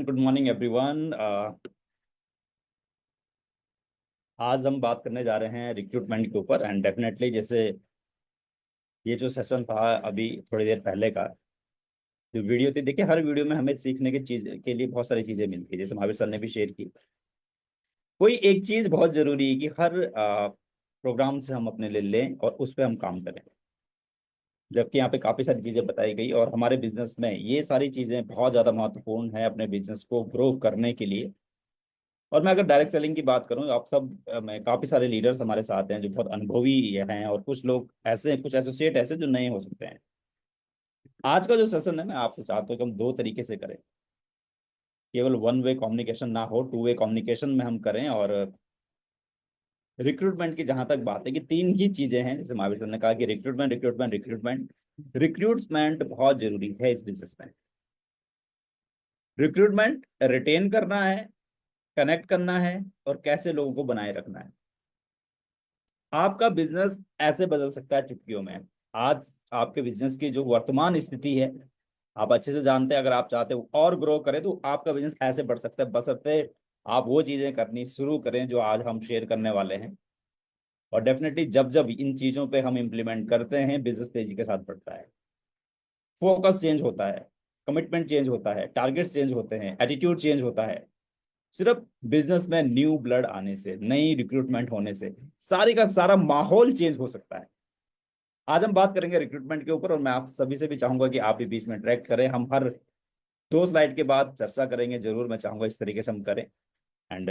Good morning everyone. आज हम बात करने जा रहे हैं रिक्रूटमेंट के ऊपर एंड डेफिनेटली जैसे ये जो सेशन था अभी थोड़ी देर पहले का जो वीडियो थी, देखिए हर वीडियो में हमें सीखने की चीज के लिए बहुत सारी चीजें मिलती है, जैसे महावीर सर ने भी शेयर की। कोई एक चीज बहुत जरूरी है कि हर प्रोग्राम से हम अपने ले लें और उस पर हम काम करें, जबकि यहाँ पे काफी सारी चीजें बताई गई और हमारे बिजनेस में ये सारी चीजें बहुत ज्यादा महत्वपूर्ण है अपने बिजनेस को ग्रो करने के लिए। और मैं अगर डायरेक्ट सेलिंग की बात करूं, आप सब मैं काफी सारे लीडर्स हमारे साथ हैं जो बहुत अनुभवी हैं और कुछ लोग ऐसे हैं, कुछ एसोसिएट ऐसे जो नए हो सकते हैं। आज का जो सेशन है मैं आपसे चाहता हूँ कि हम दो तरीके से करें, केवल वन वे कम्युनिकेशन ना हो, टू वे कम्युनिकेशन में हम करें। और रिक्रूटमेंट की जहां तक बात है कि तीन ही चीजें हैं, जैसे महावीर सर ने कहा कि रिक्रूटमेंट रिक्रूटमेंट रिक्रूटमेंट। रिक्रूटमेंट बहुत जरूरी है इस बिजनेस में। रिक्रूटमेंट रिटेन करना है, कनेक्ट करना है और कैसे लोगों को बनाए रखना है। आपका बिजनेस ऐसे बदल सकता है चुटकियों में। आज आपके बिजनेस की जो वर्तमान स्थिति है आप अच्छे से जानते हैं। अगर आप चाहते हो और ग्रो करें तो आपका बिजनेस ऐसे बढ़ सकता है, बशर्ते आप वो चीजें करनी शुरू करें जो आज हम शेयर करने वाले हैं। और डेफिनेटली जब जब इन चीजों पे हम इंप्लीमेंट करते हैं बिजनेस तेजी के साथ बढ़ता है। फोकस चेंज होता है, कमिटमेंट चेंज होता है, टारगेट्स चेंज होते हैं, एटीट्यूड चेंज होता है। सिर्फ बिजनेस में न्यू ब्लड आने से, नई रिक्रूटमेंट होने से सारी का सारा माहौल चेंज हो सकता है। आज हम बात करेंगे रिक्रूटमेंट के ऊपर और मैं आप सभी से भी चाहूंगा कि आप भी बीच में ट्रैक करें। हम हर दो स्लाइड के बाद चर्चा करेंगे, जरूर मैं चाहूंगा इस तरीके से हम करें। एंड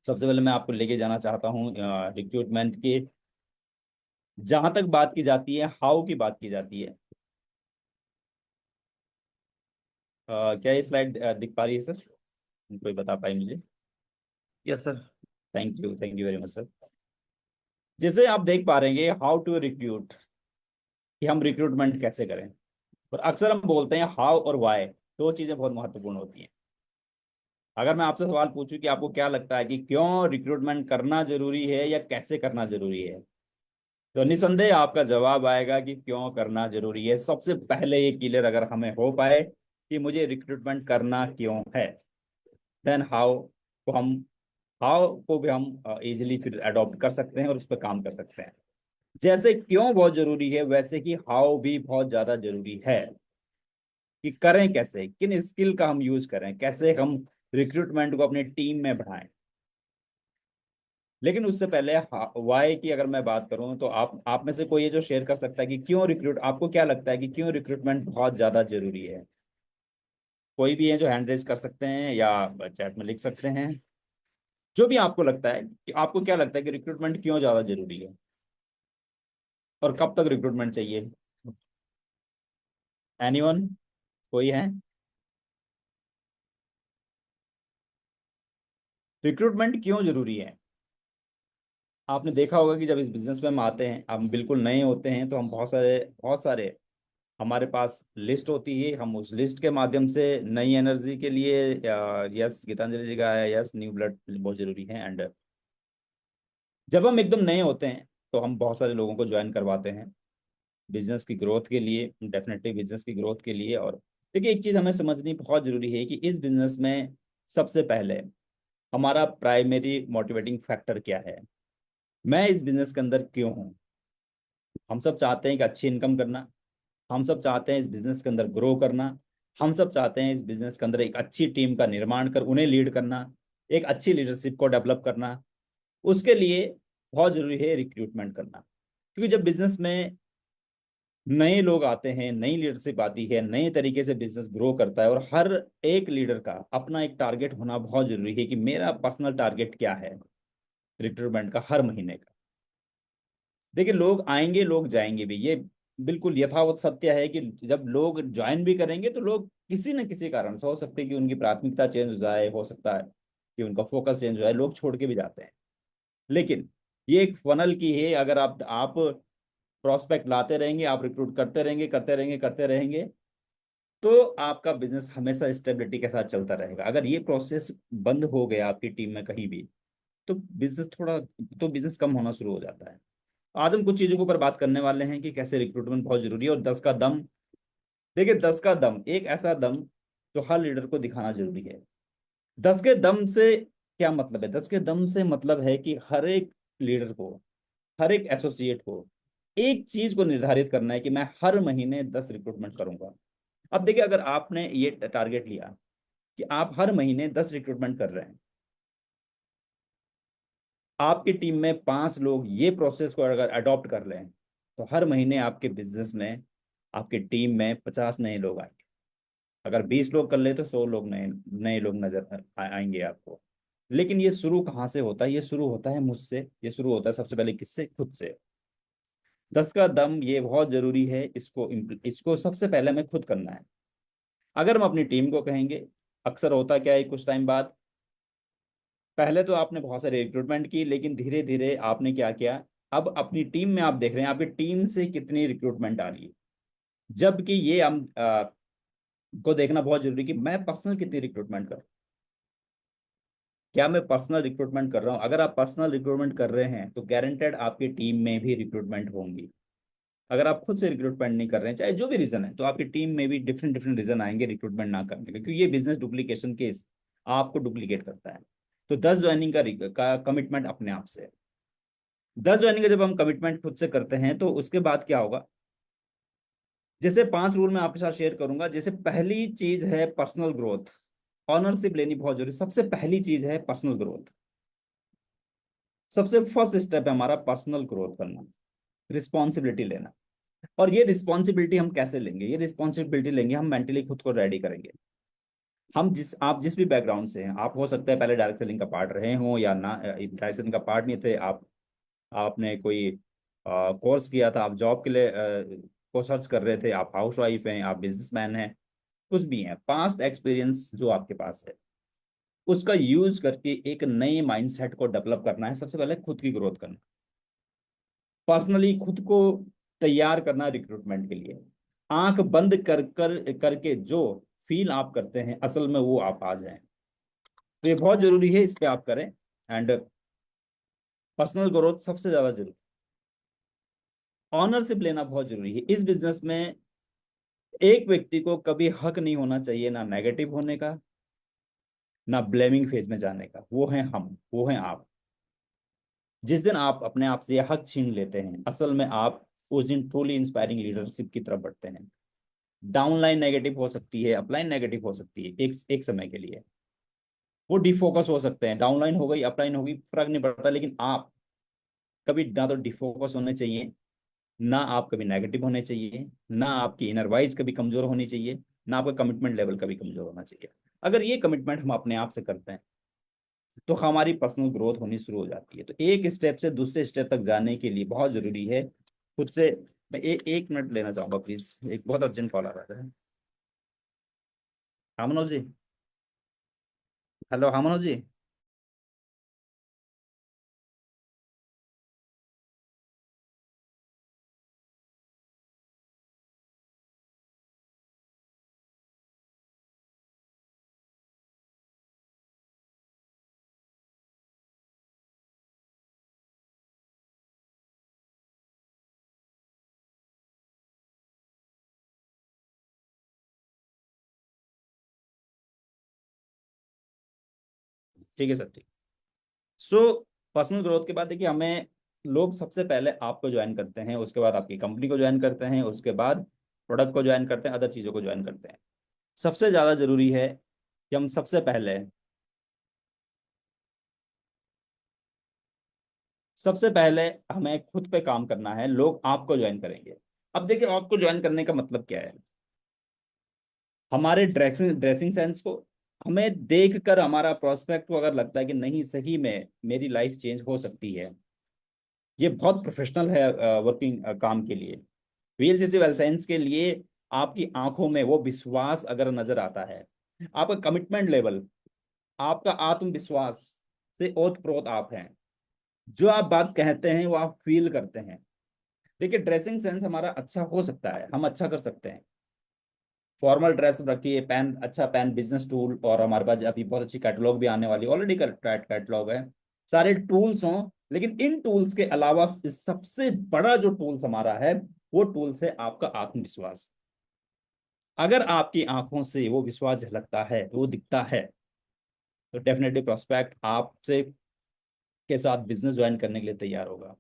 सबसे पहले मैं आपको लेके जाना चाहता हूँ रिक्रूटमेंट के, जहां तक बात की जाती है, हाउ की बात की जाती है। क्या ये स्लाइड दिख पा रही है सर? कोई बता पाए मुझे? Yes sir. Thank you very much sir. जैसे आप देख पा रहे हैं हाउ टू रिक्रूट, कि हम रिक्रूटमेंट कैसे करें। और अक्सर हम बोलते हैं हाउ और वाई, दो चीजें बहुत महत्वपूर्ण होती हैं। अगर मैं आपसे सवाल पूछूं कि आपको क्या लगता है कि क्यों रिक्रूटमेंट करना जरूरी है या कैसे करना जरूरी है, तो निसंदेह आपका जवाब आएगा कि क्यों करना जरूरी है। सबसे पहले ये क्लियर अगर हमें हो पाए कि मुझे रिक्रूटमेंट करना क्यों है, देन हाउ को भी हम इजीली फिर अडॉप्ट कर सकते हैं और उस पर काम कर सकते हैं। जैसे क्यों बहुत जरूरी है वैसे कि हाउ भी बहुत ज्यादा जरूरी है, कि करें कैसे, किन स्किल का हम यूज करें, कैसे हम रिक्रूटमेंट को अपनी टीम में बढ़ाएं। लेकिन उससे पहले वाई की अगर मैं बात करूं तो आप में से कोई ये जो शेयर कर सकता है कि क्यों रिक्रूट, आपको क्या लगता है कि क्यों रिक्रूटमेंट बहुत ज्यादा जरूरी है? कोई भी है जो हैंड रेज कर सकते हैं या चैट में लिख सकते हैं, जो भी आपको लगता है कि आपको क्या लगता है कि रिक्रूटमेंट क्यों ज्यादा जरूरी है और कब तक रिक्रूटमेंट चाहिए। एनीवन? कोई है? रिक्रूटमेंट क्यों जरूरी है? आपने देखा होगा कि जब इस बिजनेस में हम आते हैं, हम बिल्कुल नए होते हैं, तो हम बहुत सारे हमारे पास लिस्ट होती है। हम उस लिस्ट के माध्यम से नई एनर्जी के लिए, यस गीतांजलि जी का है, यस न्यू ब्लड बहुत जरूरी है। एंड जब हम एकदम नए होते हैं तो हम बहुत सारे लोगों को ज्वाइन करवाते हैं बिजनेस की ग्रोथ के लिए, डेफिनेटली बिजनेस की ग्रोथ के लिए। और देखिए एक चीज हमें समझनी बहुत जरूरी है कि इस बिजनेस में सबसे पहले हमारा प्राइमरी मोटिवेटिंग फैक्टर क्या है। मैं इस बिजनेस के अंदर क्यों हूँ? हम सब चाहते हैं कि अच्छी इनकम करना, हम सब चाहते हैं इस बिजनेस के अंदर ग्रो करना, हम सब चाहते हैं इस बिजनेस के अंदर एक अच्छी टीम का निर्माण कर उन्हें लीड करना, एक अच्छी लीडरशिप को डेवलप करना। उसके लिए बहुत जरूरी है रिक्रूटमेंट करना, क्योंकि जब बिजनेस में नए लोग आते हैं, नई लीडरशिप आती है, नए तरीके से बिजनेस ग्रो करता है और हर एक लीडर का अपना एक टारगेट होना बहुत जरूरी है कि मेरा पर्सनल टारगेट क्या है रिक्रूटमेंट का हर महीने का। देखिए लोग आएंगे लोग जाएंगे भी, ये बिल्कुल यथावत सत्य है कि जब लोग ज्वाइन भी करेंगे तो लोग किसी न किसी कारण से, हो सकता है कि उनकी प्राथमिकता चेंज हो जाए, हो सकता है कि उनका फोकस चेंज हो जाए, लोग छोड़ के भी जाते हैं। लेकिन ये एक फनल की है, अगर आप प्रोस्पेक्ट लाते रहेंगे, आप रिक्रूट करते रहेंगे करते रहेंगे करते रहेंगे, तो आपका बिजनेस हमेशा स्टेबिलिटी के साथ चलता रहेगा। अगर ये प्रोसेस बंद हो गया आपकी टीम में कहीं भी, तो बिजनेस कम होना शुरू हो जाता है। आज हम कुछ चीजों के ऊपर बात करने वाले हैं कि कैसे रिक्रूटमेंट बहुत जरूरी है। और 10 का दम, देखिए 10 का दम एक ऐसा दम तो हर लीडर को दिखाना जरूरी है। 10 के दम से क्या मतलब है? 10 के दम से मतलब है कि हर एक लीडर को, हर एक एसोसिएट को एक चीज को निर्धारित करना है कि मैं हर महीने 10 रिक्रूटमेंट करूंगा। अब देखिए, अगर आपने ये टारगेट लिया कि आप हर महीने 10 रिक्रूटमेंट कर रहे हैं, आपकी टीम में 5 लोग ये प्रोसेस को अगर अडॉप्ट कर लें, तो हर महीने आपके बिजनेस में, आपकी टीम में 50 नए लोग आएंगे। अगर 20 लोग कर ले तो 100 लोग नए नए लोग नजर आएंगे आपको। लेकिन ये शुरू कहाँ से होता है? ये शुरू होता है मुझसे, ये शुरू होता है सबसे पहले किससे? खुद से। 10 का दम ये बहुत जरूरी है, इसको सबसे पहले हमें खुद करना है। अगर हम अपनी टीम को कहेंगे, अक्सर होता क्या है, कुछ टाइम बाद, पहले तो आपने बहुत सारे रिक्रूटमेंट की, लेकिन धीरे धीरे आपने क्या किया, अब अपनी टीम में आप देख रहे हैं आपकी टीम से कितनी रिक्रूटमेंट आ रही है। जबकि ये हम को देखना बहुत जरूरी है कि मैं पर्सनल कितनी रिक्रूटमेंट कर, क्या मैं पर्सनल रिक्रूटमेंट कर रहा हूँ? अगर आप पर्सनल रिक्रूटमेंट कर रहे हैं तो गारंटेड आपकी टीम में भी रिक्रूटमेंट होंगी। अगर आप खुद से रिक्रूटमेंट नहीं कर रहे हैं, चाहे जो भी रीजन है, तो आपकी टीम में भी डिफरेंट डिफरेंट रीजन आएंगे रिक्रूटमेंट ना करने के, क्योंकि ये बिजनेस डुप्लीकेशन केस आपको डुप्लीकेट करता है। तो 10 ज्वाइनिंग का कमिटमेंट अपने आप से है। 10 ज्वाइनिंग का जब हम कमिटमेंट खुद से करते हैं तो उसके बाद क्या होगा? जैसे 5 रूल मैं आपके साथ शेयर करूंगा। जैसे पहली चीज है पर्सनल ग्रोथ। ऑनरशिप लेनी बहुत जरूरी, सबसे पहली चीज है पर्सनल ग्रोथ। सबसे फर्स्ट स्टेप है हमारा पर्सनल ग्रोथ करना, रिस्पॉन्सिबिलिटी लेना। और ये रिस्पॉन्सिबिलिटी हम कैसे लेंगे? ये रिस्पॉन्सिबिलिटी लेंगे हम मेंटली खुद को रेडी करेंगे। आप जिस भी बैकग्राउंड से हैं, आप हो सकता है पहले डायरेक्ट सेलिंग का पार्ट रहे हो या ना, डायरेक्ट सेलिंग का पार्ट नहीं थे आप, आपने कोई कोर्स किया था, आप जॉब के लिए को सर्च कर रहे थे, आप हाउस वाइफ हैं, आप बिजनेसमैन हैं, कुछ भी हैं, पास्ट एक्सपीरियंस जो आपके पास है उसका यूज करके एक नई माइंडसेट को डेवलप करना है। सबसे पहले खुद की ग्रोथ करना, पर्सनली खुद को तैयार करना रिक्रूटमेंट के लिए। आंख बंद करके जो फील आप करते हैं असल में वो आप आ जाएं। तो ये बहुत जरूरी है, इस पे आप करें। एंड पर्सनल ग्रोथ सबसे ज्यादा जरूरी। ऑनरशिप लेना बहुत जरूरी है इस बिजनेस में। एक व्यक्ति को कभी हक नहीं होना चाहिए ना नेगेटिव होने का, ना ब्लेमिंग फेज में जाने का। वो है हम, वो है आप। जिस दिन आप अपने आप से यह हक छीन लेते हैं, असल में आप उस दिन ट्रूली इंस्पायरिंग लीडरशिप की तरफ बढ़ते हैं। डाउनलाइन नेगेटिव हो सकती है, अपलाइन नेगेटिव हो सकती है, एक एक समय के लिए वो डिफोकस हो सकते हैं। डाउनलाइन हो गई, अपलाइन होगी, फर्क नहीं पड़ता, लेकिन आप कभी ना तो डिफोकस होने चाहिए, ना आप कभी नेगेटिव होने चाहिए, ना आपकी इनर वाइज कभी कमजोर होनी चाहिए, ना आपका कमिटमेंट लेवल कभी कमजोर होना चाहिए। अगर ये कमिटमेंट हम अपने आप से करते हैं तो हमारी पर्सनल ग्रोथ होनी शुरू हो जाती है। तो एक स्टेप से दूसरे स्टेप तक जाने के लिए बहुत जरूरी है खुद से। मैं एक मिनट लेना चाहूंगा प्लीज, एक बहुत अर्जेंट कॉल आ रहा है। हाँ मनोज जी। हेलो, हाँ मनोज जी। ठीक है सर, ठीक। सो पर्सनल ग्रोथ के बाद देखिए, हमें लोग सबसे पहले आपको ज्वाइन करते हैं, उसके बाद आपकी कंपनी को ज्वाइन करते हैं, उसके बाद प्रोडक्ट को ज्वाइन करते हैं, अदर चीज़ों को ज्वाइन करते हैं। सबसे ज़्यादा जरूरी है कि हम सबसे पहले हमें खुद पे काम करना है। लोग आपको ज्वाइन करेंगे। अब देखिए, आपको ज्वाइन करने का मतलब क्या है? हमारे ड्रेसिंग ड्रेसिंग सेंस को, हमें देखकर हमारा प्रोस्पेक्ट को अगर लगता है कि नहीं, सही में मेरी लाइफ चेंज हो सकती है, ये बहुत प्रोफेशनल है वर्किंग काम के लिए, वीएलसीसी वेलसाइंस के लिए, आपकी आंखों में वो विश्वास अगर नजर आता है, आपका कमिटमेंट लेवल, आपका आत्मविश्वास से ओतप्रोत आप हैं, जो आप बात कहते हैं वो आप फील करते हैं। देखिए, ड्रेसिंग सेंस हमारा अच्छा हो सकता है, हम अच्छा कर सकते हैं, फॉर्मल ड्रेस रखिए, पेन अच्छा पेन, बिजनेस टूल, और हमारे पास अभी बहुत अच्छी कैटलॉग भी आने वाली, ऑलरेडी कैटलॉग है, सारे टूल्स हों। लेकिन इन टूल्स के अलावा सबसे बड़ा जो टूल्स हमारा है, वो टूल्स है आपका आत्मविश्वास। अगर आपकी आंखों से वो विश्वास झलकता है, वो दिखता है, तो डेफिनेटली प्रोस्पेक्ट आपसे के साथ बिजनेस ज्वाइन करने के लिए तैयार होगा।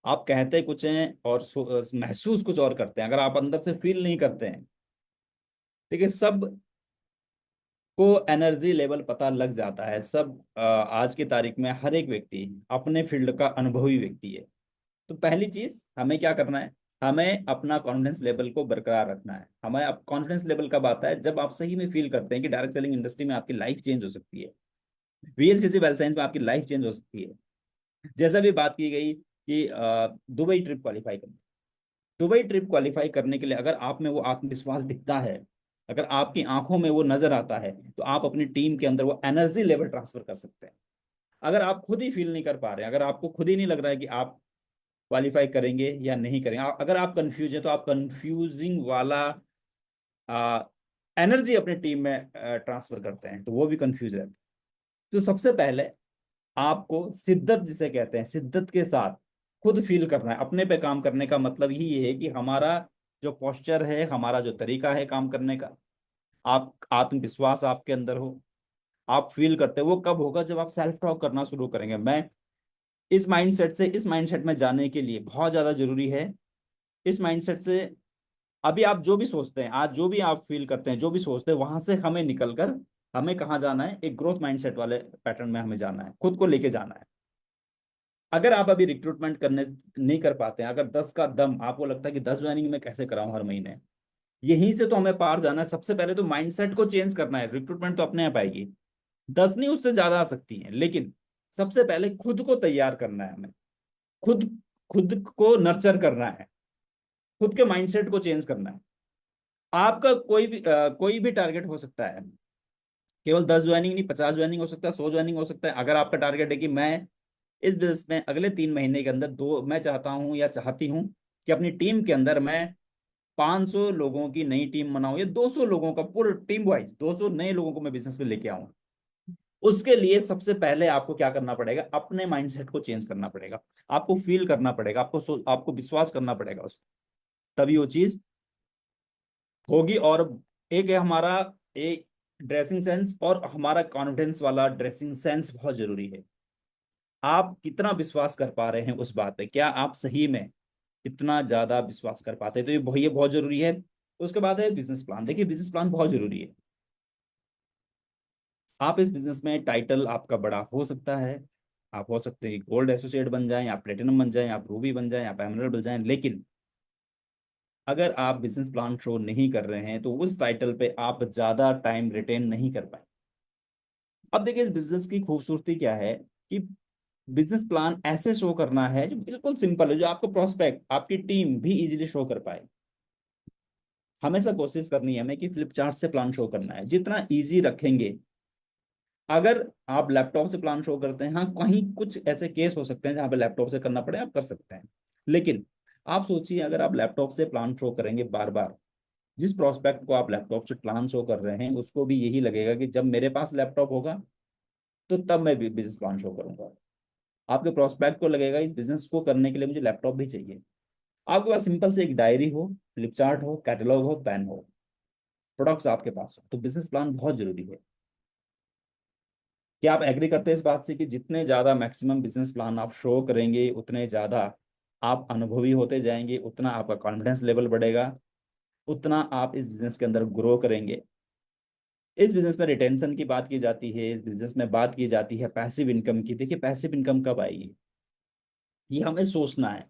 आप कहते कुछ हैं और महसूस कुछ और करते हैं। अगर आप अंदर से फील नहीं करते हैं, देखिए सब को एनर्जी लेवल पता लग जाता है। सब आज की तारीख में हर एक व्यक्ति अपने फील्ड का अनुभवी व्यक्ति है। तो पहली चीज हमें क्या करना है, हमें अपना कॉन्फिडेंस लेवल को बरकरार रखना है। हमें अब कॉन्फिडेंस लेवल कब आता है, जब आप सही में फील करते हैं कि डायरेक्ट सेलिंग इंडस्ट्री में आपकी लाइफ चेंज हो सकती है, वीएलसीसी वेल्थ साइंस में आपकी लाइफ चेंज हो सकती है। जैसा भी बात की गई कि दुबई ट्रिप क्वालिफाई करना, दुबई ट्रिप क्वालिफाई करने के लिए अगर आप में वो आत्मविश्वास दिखता है, अगर आपकी आंखों में वो नजर आता है, तो आप अपनी टीम के अंदर वो एनर्जी लेवल ट्रांसफर कर सकते हैं। अगर आप खुद ही फील नहीं कर पा रहे हैं, अगर आपको खुद ही नहीं लग रहा है कि आप क्वालिफाई करेंगे या नहीं करेंगे, अगर आप कंफ्यूज है, तो आप कंफ्यूजिंग वाला एनर्जी अपनी टीम में ट्रांसफर करते हैं, तो वो भी कंफ्यूज रहते हैं। तो सबसे पहले आपको शिद्दत जिसे कहते हैं, शिद्दत के साथ खुद फील करना है। अपने पे काम करने का मतलब ही ये है कि हमारा जो पोस्चर है, हमारा जो तरीका है काम करने का, आप आत्मविश्वास आपके अंदर हो, आप फील करते हो। वो कब होगा, जब आप सेल्फ टॉक करना शुरू करेंगे। मैं इस माइंडसेट से इस माइंडसेट में जाने के लिए बहुत ज्यादा जरूरी है, इस माइंडसेट से अभी आप जो भी सोचते हैं, आज जो भी आप फील करते हैं, जो भी सोचते हैं, वहां से हमें निकलकर हमें कहाँ जाना है, एक ग्रोथ माइंडसेट वाले पैटर्न में हमें जाना है, खुद को लेके जाना है। अगर आप अभी रिक्रूटमेंट करने नहीं कर पाते हैं, अगर 10 का दम आपको लगता है कि 10 ज्वाइनिंग में कैसे कराऊं हर महीने, यहीं से तो हमें पार जाना है। सबसे पहले तो माइंडसेट को चेंज करना है। रिक्रूटमेंट तो अपने आप आएगी, 10 नहीं उससे ज्यादा आ सकती है, लेकिन सबसे पहले खुद को तैयार करना है हमें। खुद खुद को नर्चर करना है, खुद के माइंडसेट को चेंज करना है। आपका कोई भी टारगेट हो सकता है, केवल 10 ज्वाइनिंग नहीं, 50 ज्वाइनिंग हो सकता है, 100 ज्वाइनिंग हो सकता है। अगर आपका टारगेट है कि मैं इस बिजनेस में अगले 3 महीने के अंदर दो, मैं चाहता हूं या चाहती हूं कि अपनी टीम के अंदर मैं 500 लोगों की नई टीम बनाऊं, या 200 लोगों का पूरा टीम वाइज 200 नए लोगों को मैं बिजनेस में लेके आऊं, उसके लिए सबसे पहले आपको क्या करना पड़ेगा, अपने माइंडसेट को चेंज करना पड़ेगा। आपको फील करना पड़ेगा, आपको विश्वास करना पड़ेगा उस, तभी वो चीज होगी। और एक है हमारा एक ड्रेसिंग सेंस, और हमारा कॉन्फिडेंस वाला ड्रेसिंग सेंस बहुत जरूरी है। आप कितना विश्वास कर पा रहे हैं उस बात पे, क्या आप सही में इतना ज्यादा विश्वास कर पाते हैं, तो ये बहुत जरूरी है। उसके बाद है बिजनेस प्लान। देखिए बिजनेस प्लान बहुत जरूरी है। आप इस बिजनेस में टाइटल आपका बड़ा हो सकता है, आप हो सकते हैं गोल्ड एसोसिएट बन जाएं, आप प्लेटिनम बन जाएं, आप रूबी बन जाएं, आप एमरल्ड बन जाएं, लेकिन अगर आप बिजनेस प्लान शो नहीं कर रहे हैं, तो उस टाइटल पे आप ज्यादा टाइम रिटेन नहीं कर पाए। अब देखिए इस बिजनेस की खूबसूरती क्या है कि बिजनेस प्लान ऐसे शो करना है जो बिल्कुल सिंपल है, जो आपको प्रोस्पेक्ट आपकी टीम भी इजीली शो कर पाए। हमेशा कोशिश करनी है हमें कि फ्लिप चार्ट से प्लान शो करना है, जितना इजी रखेंगे। अगर आप लैपटॉप से प्लान शो करते हैं, हाँ कहीं कुछ ऐसे केस हो सकते हैं जहाँ पे लैपटॉप से करना पड़े, आप कर सकते हैं। लेकिन आप सोचिए, अगर आप लैपटॉप से प्लान शो करेंगे बार बार, जिस प्रोस्पेक्ट को आप लैपटॉप से प्लान शो कर रहे हैं, उसको भी यही लगेगा कि जब मेरे पास लैपटॉप होगा तो तब मैं भी बिजनेस प्लान शो करूंगा। आपके प्रोस्पेक्ट को लगेगा इस बिजनेस को करने के लिए मुझे लैपटॉप भी चाहिए। आपके पास सिंपल से एक डायरी हो, फ्लिपचार्ट हो, कैटलॉग हो, पेन हो, प्रोडक्ट्स आपके पास हो, तो बिजनेस प्लान बहुत जरूरी है। क्या आप एग्री करते हैं इस बात से कि जितने ज्यादा मैक्सिमम बिजनेस प्लान आप शो करेंगे, उतने ज्यादा आप अनुभवी होते जाएंगे, उतना आपका कॉन्फिडेंस लेवल बढ़ेगा, उतना आप इस बिजनेस के अंदर ग्रो करेंगे। इस बिजनेस में रिटेंशन की बात की जाती है, इस बिजनेस में बात की जाती है पैसिव इनकम की। देखिए पैसिव इनकम कब आएगी, ये हमें सोचना है।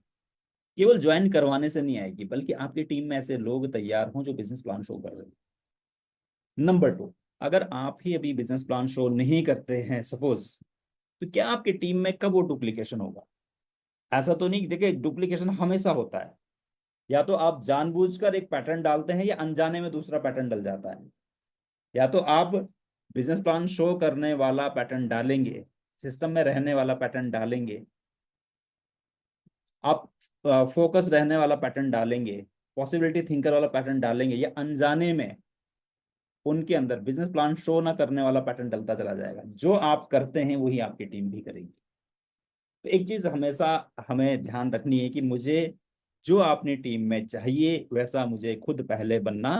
केवल ज्वाइन करवाने से नहीं आएगी, बल्कि आपकी टीम में ऐसे लोग तैयार हों जो बिजनेस प्लान शो कर रहे हैं। नंबर 2, अगर आप ही अभी बिजनेस प्लान शो नहीं करते हैं सपोज, तो क्या आपकी टीम में कब वो डुप्लीकेशन होगा। ऐसा तो नहीं, देखिए डुप्लीकेशन हमेशा होता है। या तो आप जानबूझकर एक पैटर्न डालते हैं, या अनजाने में दूसरा पैटर्न डल जाता है। या तो आप बिजनेस प्लान शो करने वाला पैटर्न डालेंगे, सिस्टम में रहने वाला पैटर्न डालेंगे, आप फोकस रहने वाला पैटर्न डालेंगे, पॉसिबिलिटी थिंकर वाला पैटर्न डालेंगे, या अनजाने में उनके अंदर बिजनेस प्लान शो ना करने वाला पैटर्न डलता चला जाएगा। जो आप करते हैं वही आपकी टीम भी करेगी। तो एक चीज हमेशा हमें ध्यान रखनी है कि मुझे जो अपनी टीम में चाहिए वैसा मुझे खुद पहले बनना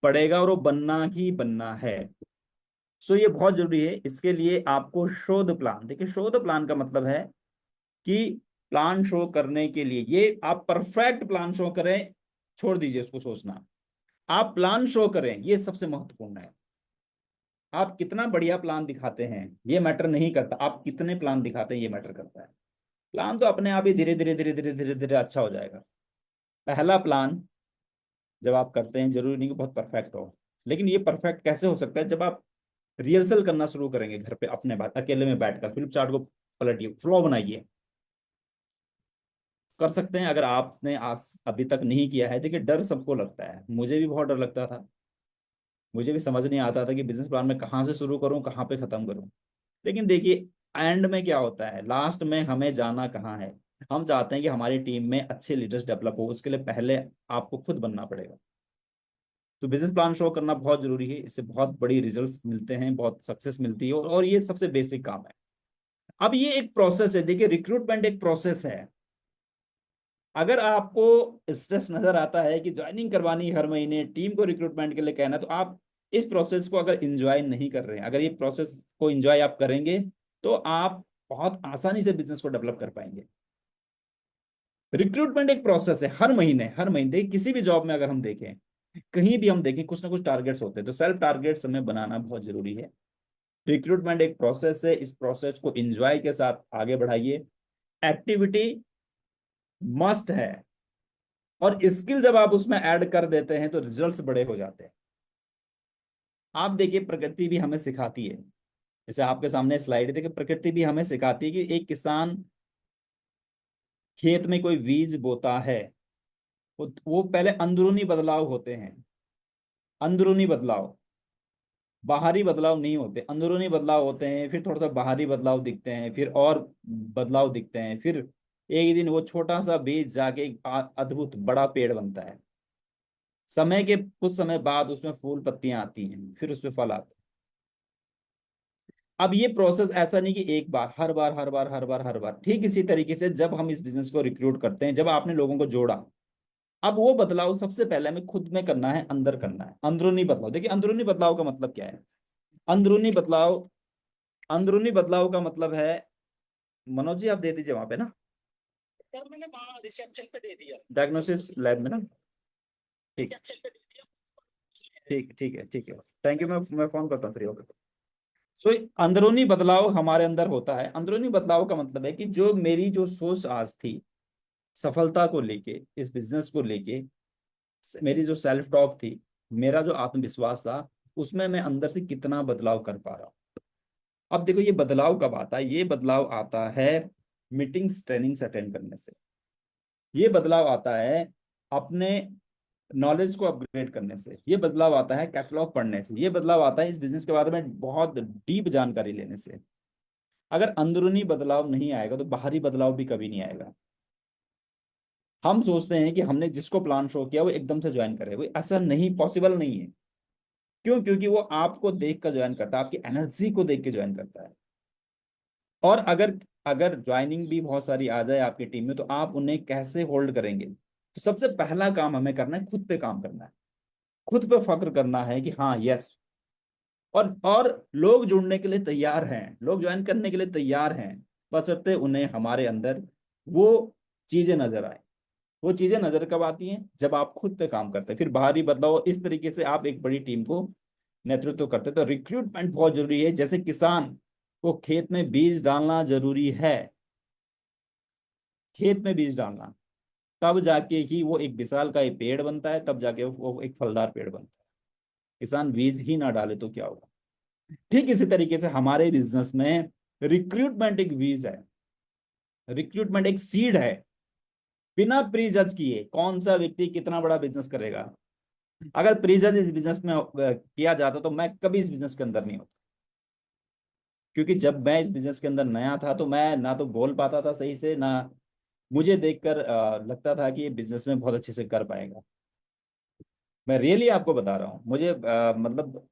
पड़ेगा और वो बनना ही बनना है। सो ये बहुत जरूरी है। इसके लिए आपको शो द प्लान, देखिए शो द प्लान का मतलब है कि प्लान शो करने के लिए ये आप परफेक्ट प्लान शो करें, छोड़ दीजिए उसको सोचना, आप प्लान शो करें, ये सबसे महत्वपूर्ण है। आप कितना बढ़िया प्लान दिखाते हैं ये मैटर नहीं करता, आप कितने प्लान दिखाते हैं ये मैटर करता है। प्लान तो अपने आप ही धीरे धीरे धीरे धीरे धीरे धीरे अच्छा हो जाएगा। पहला प्लान जब आप करते हैं जरूरी नहीं कि बहुत परफेक्ट हो, लेकिन ये परफेक्ट कैसे हो सकता है, जब आप रिहर्सल करना शुरू करेंगे घर पे अपने बात अकेले में बैठकर, फ्लिप चार्ट को पलटिए, फ्लो बनाइए। कर सकते हैं अगर आपने आज अभी तक नहीं किया है। देखिए डर सबको लगता है, मुझे भी बहुत डर लगता था, मुझे भी समझ नहीं आता था कि बिजनेस प्लान में कहाँ से शुरू करूँ कहाँ पे खत्म करूँ। लेकिन देखिए एंड में क्या होता है, लास्ट में हमें जाना कहाँ है, हम चाहते हैं कि हमारी टीम में अच्छे लीडर्स डेवलप हो, उसके लिए पहले आपको खुद बनना पड़ेगा। तो बिजनेस प्लान शो करना बहुत जरूरी है, इससे बहुत बड़ी रिजल्ट्स मिलते हैं, बहुत सक्सेस मिलती है, और ये सबसे बेसिक काम है। अब ये एक प्रोसेस है, देखिए रिक्रूटमेंट एक प्रोसेस है। अगर आपको स्ट्रेस नजर आता है कि ज्वाइनिंग करवानी हर महीने, टीम को रिक्रूटमेंट के लिए कहना, तो आप इस प्रोसेस को अगर इंजॉय नहीं कर रहे हैं, अगर ये प्रोसेस को इंजॉय आप करेंगे तो आप बहुत आसानी से बिजनेस को डेवलप कर पाएंगे। रिक्रूटमेंट एक प्रोसेस है, हर महीने देखिए किसी भी जॉब में अगर हम देखें, कहीं भी हम देखें, कुछ ना कुछ टारगेट्स होते हैं, तो सेल्फ टारगेट्स हमें बनाना बहुत जरूरी है। रिक्रूटमेंट एक प्रोसेस है, इस प्रोसेस को एंजॉय के साथ आगे बढ़ाइए। एक्टिविटी मस्ट है, और स्किल जब आप उसमें ऐड कर देते हैं तो रिजल्ट्स बड़े हो जाते हैं। आप देखिए प्रकृति भी हमें सिखाती है, जैसे आपके सामने स्लाइड है, देखिए प्रकृति भी हमें सिखाती है कि एक किसान खेत में कोई बीज बोता है, वो पहले अंदरूनी बदलाव होते हैं, अंदरूनी बदलाव, बाहरी बदलाव नहीं होते, अंदरूनी बदलाव होते हैं, फिर थोड़ा सा बाहरी बदलाव दिखते हैं, फिर और बदलाव दिखते हैं, फिर एक दिन वो छोटा सा बीज जाके एक अद्भुत बड़ा पेड़ बनता है। समय के कुछ समय बाद उसमें फूल पत्तियां आती हैं, फिर उसमें फल आते हैं। अब ये प्रोसेस ऐसा नहीं कि एक बार, हर बार ठीक इसी तरीके से जब हम इस बिजनेस को रिक्रूट करते हैं, जब आपने लोगों को जोड़ा, अब वो बदलाव सबसे पहले हमें खुद में करना है, अंदर करना है, अंदरूनी बदलाव। देखिए अंदरूनी बदलाव का मतलब क्या है, अंदरूनी बदलाव, अंदरूनी बदलाव का मतलब है, मनोज जी आप दे दीजिए वहां पे ना, सर मैंने रिसेप्शन पे दे दिया, डायग्नोसिस लैब में ना। ठीक, ठीक ठीक है, ठीक है, थैंक यू, मैं फोन करता हूँ फ्री होकर। सो अंदरूनी बदलाव हमारे अंदर होता है। अंदरूनी बदलाव का मतलब है कि जो मेरी जो सोच आज थी सफलता को लेके, इस बिजनेस को लेके, मेरी जो सेल्फ टॉक थी, मेरा जो आत्मविश्वास था, उसमें मैं अंदर से कितना बदलाव कर पा रहा हूँ। अब देखो ये बदलाव कब आता है, ये बदलाव आता है मीटिंग्स ट्रेनिंग्स अटेंड करने से, ये बदलाव आता है अपने नॉलेज को अपग्रेड करने से, ये बदलाव आता है कैटलॉग पढ़ने से, ये बदलाव आता है इस बिजनेस के बारे में बहुत डीप जानकारी लेने से। अगर अंदरूनी बदलाव नहीं आएगा तो बाहरी बदलाव भी कभी नहीं आएगा। हम सोचते हैं कि हमने जिसको प्लान शो किया वो एकदम से ज्वाइन करे, वो ऐसा नहीं, पॉसिबल नहीं है। क्यों? क्योंकि वो आपको देख कर ज्वाइन करता है, आपकी एनर्जी को देख के ज्वाइन करता है। और अगर अगर ज्वाइनिंग भी बहुत सारी आ जाए आपकी टीम में, तो आप उन्हें कैसे होल्ड करेंगे? तो सबसे पहला काम हमें करना है, खुद पे काम करना है, खुद पे फक्र करना है कि हाँ यस। और लोग जुड़ने के लिए तैयार हैं, लोग ज्वाइन करने के लिए तैयार हैं, बशर्ते उन्हें हमारे अंदर वो चीजें नजर आए। वो चीजें नजर कब आती हैं? जब आप खुद पे काम करते हैं, फिर बाहरी बदलाव, इस तरीके से आप एक बड़ी टीम को नेतृत्व करते हैं। तो रिक्रूटमेंट बहुत जरूरी है, जैसे किसान को खेत में बीज डालना जरूरी है, खेत में बीज डालना, तब जाके ही वो एक विशाल का एक पेड़ बनता है, तब जाके वो एक फलदार पेड़ बनता है। किसान बीज ही ना डाले तो क्या होगा? ठीक इसी तरीके से हमारे बिजनेस में रिक्रूटमेंट एक बीज है, रिक्रूटमेंट एक सीड है। बिना प्री जज किए कौन सा व्यक्ति कितना बड़ा बिजनेस करेगा? अगर प्री जज इस बिजनेस में किया जाता तो मैं कभी इस बिजनेस के अंदर नहीं होता। क्योंकि जब मैं इस बिजनेस के अंदर नया था तो मैं ना तो बोल पाता था सही से, ना मुझे देखकर लगता था कि ये बिजनेस में बहुत अच्छे से कर पाएगा। मैं रियली आपको बता रहा हूँ, मुझे मतलब